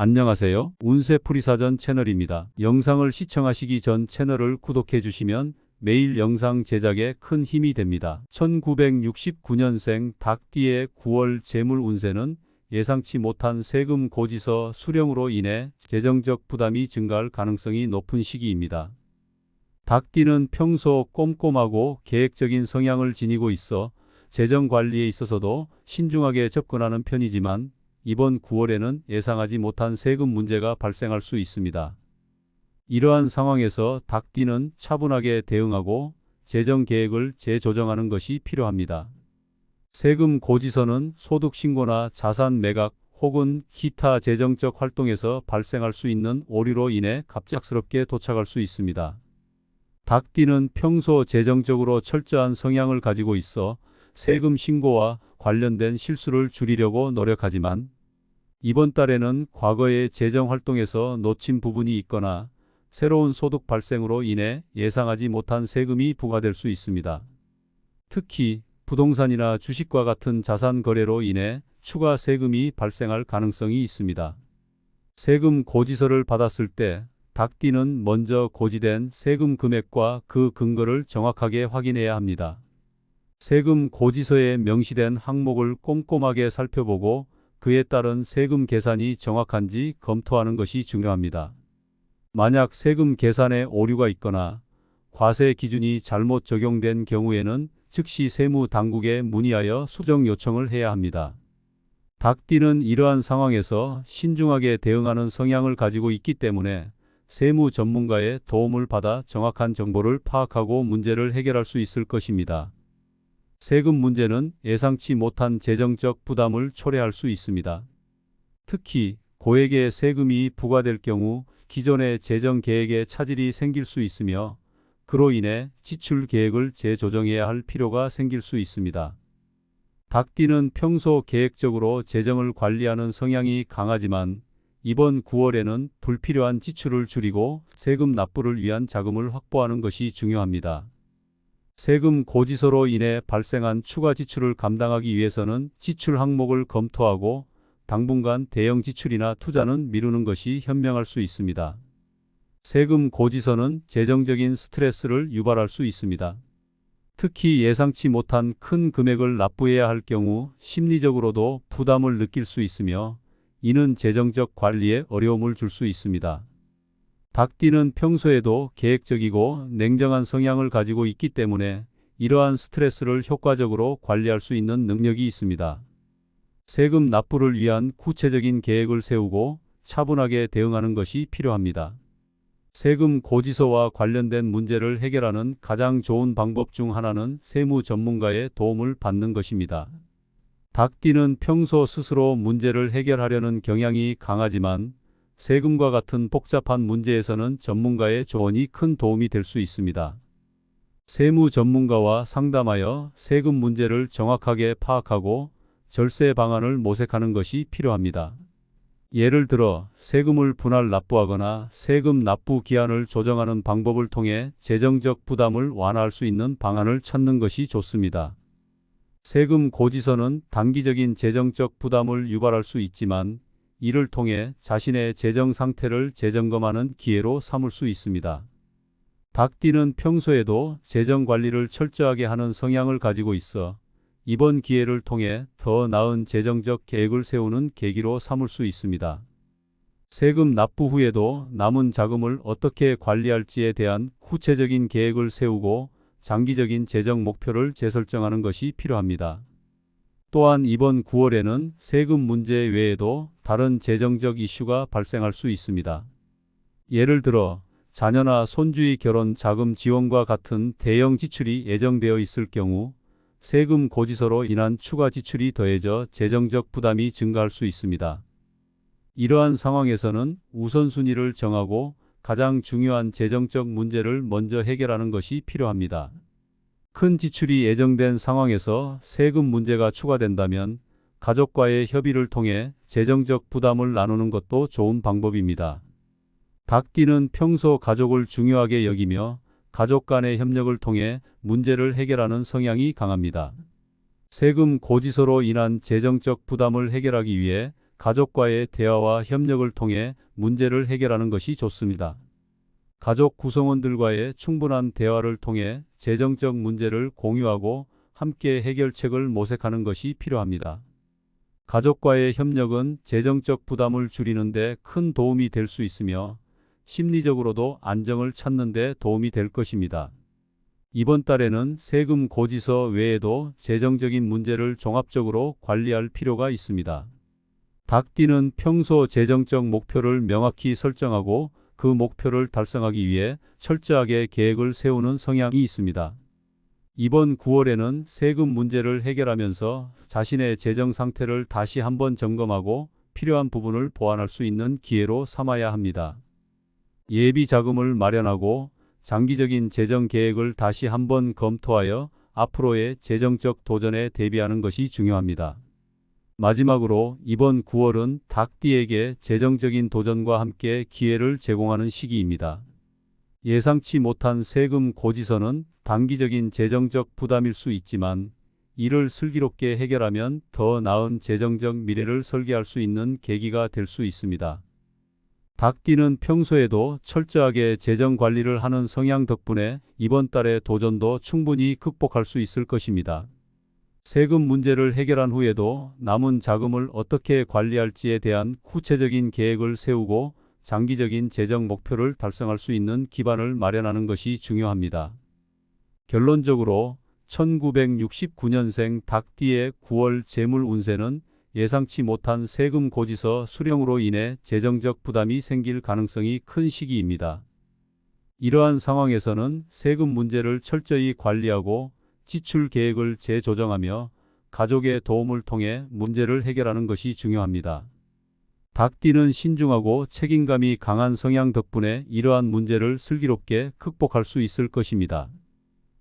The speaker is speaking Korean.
안녕하세요. 운세풀이사전 채널입니다. 영상을 시청하시기 전 채널을 구독해 주시면 매일 영상 제작에 큰 힘이 됩니다. 1969년생 닭띠의 9월 재물 운세는 예상치 못한 세금 고지서 수령으로 인해 재정적 부담이 증가할 가능성이 높은 시기입니다. 닭띠는 평소 꼼꼼하고 계획적인 성향을 지니고 있어 재정 관리에 있어서도 신중하게 접근하는 편이지만 이번 9월에는 예상하지 못한 세금 문제가 발생할 수 있습니다. 이러한 상황에서 닭띠는 차분하게 대응하고 재정 계획을 재조정하는 것이 필요합니다. 세금 고지서는 소득 신고나 자산 매각 혹은 기타 재정적 활동에서 발생할 수 있는 오류로 인해 갑작스럽게 도착할 수 있습니다. 닭띠는 평소 재정적으로 철저한 성향을 가지고 있어 세금 신고와 관련된 실수를 줄이려고 노력하지만 이번 달에는 과거의 재정 활동에서 놓친 부분이 있거나 새로운 소득 발생으로 인해 예상하지 못한 세금이 부과될 수 있습니다. 특히 부동산이나 주식과 같은 자산 거래로 인해 추가 세금이 발생할 가능성이 있습니다. 세금 고지서를 받았을 때 닭띠는 먼저 고지된 세금 금액과 그 근거를 정확하게 확인해야 합니다. 세금 고지서에 명시된 항목을 꼼꼼하게 살펴보고 그에 따른 세금 계산이 정확한지 검토하는 것이 중요합니다. 만약 세금 계산에 오류가 있거나 과세 기준이 잘못 적용된 경우에는 즉시 세무당국에 문의하여 수정 요청을 해야 합니다. 닭띠는 이러한 상황에서 신중하게 대응하는 성향을 가지고 있기 때문에 세무 전문가의 도움을 받아 정확한 정보를 파악하고 문제를 해결할 수 있을 것입니다. 세금 문제는 예상치 못한 재정적 부담을 초래할 수 있습니다. 특히 고액의 세금이 부과될 경우 기존의 재정 계획에 차질이 생길 수 있으며 그로 인해 지출 계획을 재조정해야 할 필요가 생길 수 있습니다. 닭띠는 평소 계획적으로 재정을 관리하는 성향이 강하지만 이번 9월에는 불필요한 지출을 줄이고 세금 납부를 위한 자금을 확보하는 것이 중요합니다. 세금 고지서로 인해 발생한 추가 지출을 감당하기 위해서는 지출 항목을 검토하고 당분간 대형 지출이나 투자는 미루는 것이 현명할 수 있습니다. 세금 고지서는 재정적인 스트레스를 유발할 수 있습니다. 특히 예상치 못한 큰 금액을 납부해야 할 경우 심리적으로도 부담을 느낄 수 있으며 이는 재정적 관리에 어려움을 줄 수 있습니다. 닭띠는 평소에도 계획적이고 냉정한 성향을 가지고 있기 때문에 이러한 스트레스를 효과적으로 관리할 수 있는 능력이 있습니다. 세금 납부를 위한 구체적인 계획을 세우고 차분하게 대응하는 것이 필요합니다. 세금 고지서와 관련된 문제를 해결하는 가장 좋은 방법 중 하나는 세무 전문가의 도움을 받는 것입니다. 닭띠는 평소 스스로 문제를 해결하려는 경향이 강하지만 세금과 같은 복잡한 문제에서는 전문가의 조언이 큰 도움이 될 수 있습니다. 세무 전문가와 상담하여 세금 문제를 정확하게 파악하고 절세 방안을 모색하는 것이 필요합니다. 예를 들어 세금을 분할 납부하거나 세금 납부 기한을 조정하는 방법을 통해 재정적 부담을 완화할 수 있는 방안을 찾는 것이 좋습니다. 세금 고지서는 단기적인 재정적 부담을 유발할 수 있지만 이를 통해 자신의 재정 상태를 재점검하는 기회로 삼을 수 있습니다. 닭띠는 평소에도 재정 관리를 철저하게 하는 성향을 가지고 있어 이번 기회를 통해 더 나은 재정적 계획을 세우는 계기로 삼을 수 있습니다. 세금 납부 후에도 남은 자금을 어떻게 관리할지에 대한 구체적인 계획을 세우고 장기적인 재정 목표를 재설정하는 것이 필요합니다. 또한 이번 9월에는 세금 문제 외에도 다른 재정적 이슈가 발생할 수 있습니다. 예를 들어 자녀나 손주의 결혼 자금 지원과 같은 대형 지출이 예정되어 있을 경우 세금 고지서로 인한 추가 지출이 더해져 재정적 부담이 증가할 수 있습니다. 이러한 상황에서는 우선순위를 정하고 가장 중요한 재정적 문제를 먼저 해결하는 것이 필요합니다. 큰 지출이 예정된 상황에서 세금 문제가 추가된다면 가족과의 협의를 통해 재정적 부담을 나누는 것도 좋은 방법입니다. 닭띠는 평소 가족을 중요하게 여기며 가족 간의 협력을 통해 문제를 해결하는 성향이 강합니다. 세금 고지서로 인한 재정적 부담을 해결하기 위해 가족과의 대화와 협력을 통해 문제를 해결하는 것이 좋습니다. 가족 구성원들과의 충분한 대화를 통해 재정적 문제를 공유하고 함께 해결책을 모색하는 것이 필요합니다. 가족과의 협력은 재정적 부담을 줄이는 데 큰 도움이 될 수 있으며 심리적으로도 안정을 찾는 데 도움이 될 것입니다. 이번 달에는 세금 고지서 외에도 재정적인 문제를 종합적으로 관리할 필요가 있습니다. 닭띠는 평소 재정적 목표를 명확히 설정하고 그 목표를 달성하기 위해 철저하게 계획을 세우는 성향이 있습니다. 이번 9월에는 세금 문제를 해결하면서 자신의 재정 상태를 다시 한번 점검하고 필요한 부분을 보완할 수 있는 기회로 삼아야 합니다. 예비 자금을 마련하고 장기적인 재정 계획을 다시 한번 검토하여 앞으로의 재정적 도전에 대비하는 것이 중요합니다. 마지막으로 이번 9월은 닭띠에게 재정적인 도전과 함께 기회를 제공하는 시기입니다. 예상치 못한 세금 고지서는 단기적인 재정적 부담일 수 있지만 이를 슬기롭게 해결하면 더 나은 재정적 미래를 설계할 수 있는 계기가 될 수 있습니다. 닭띠는 평소에도 철저하게 재정 관리를 하는 성향 덕분에 이번 달의 도전도 충분히 극복할 수 있을 것입니다. 세금 문제를 해결한 후에도 남은 자금을 어떻게 관리할지에 대한 구체적인 계획을 세우고 장기적인 재정 목표를 달성할 수 있는 기반을 마련하는 것이 중요합니다. 결론적으로 1969년생 닭띠의 9월 재물 운세는 예상치 못한 세금 고지서 수령으로 인해 재정적 부담이 생길 가능성이 큰 시기입니다. 이러한 상황에서는 세금 문제를 철저히 관리하고 지출 계획을 재조정하며 가족의 도움을 통해 문제를 해결하는 것이 중요합니다. 닭띠는 신중하고 책임감이 강한 성향 덕분에 이러한 문제를 슬기롭게 극복할 수 있을 것입니다.